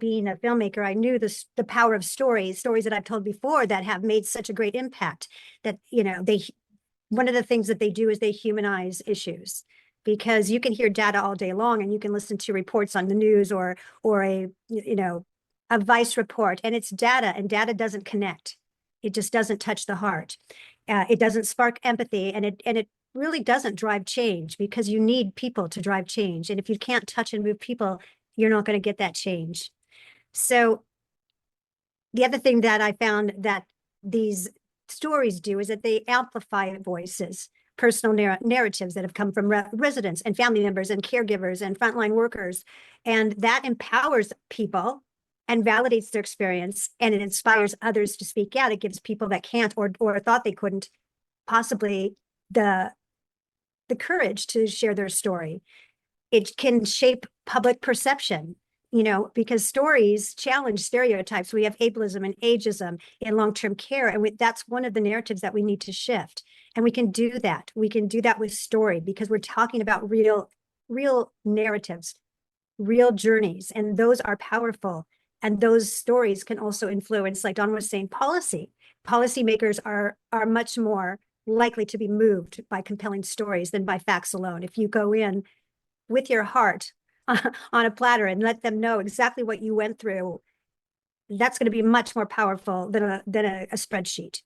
being a filmmaker, I knew the power of stories that I've told before that have made such a great impact. That, one of the things that they do is they humanize issues, because you can hear data all day long and you can listen to reports on the news or a Vice report, and it's data, and data doesn't connect. It just doesn't touch the heart. It doesn't spark empathy, and it really doesn't drive change, because you need people to drive change. And if you can't touch and move people, you're not going to get that change. So the other thing that I found that these stories do is that they amplify voices, personal narratives that have come from residents and family members and caregivers and frontline workers. And that empowers people and validates their experience, and it inspires others to speak out. It gives people that can't or thought they couldn't, possibly the courage to share their story. It can shape public perception, because stories challenge stereotypes. We have ableism and ageism in long-term care, and that's one of the narratives that we need to shift. And we can do that. We can do that with story, because we're talking about real narratives, real journeys, and those are powerful. And those stories can also influence, like Don was saying, policy. Policymakers are much more likely to be moved by compelling stories than by facts alone. If you go in with your heart on a platter and let them know exactly what you went through, that's going to be much more powerful than a spreadsheet.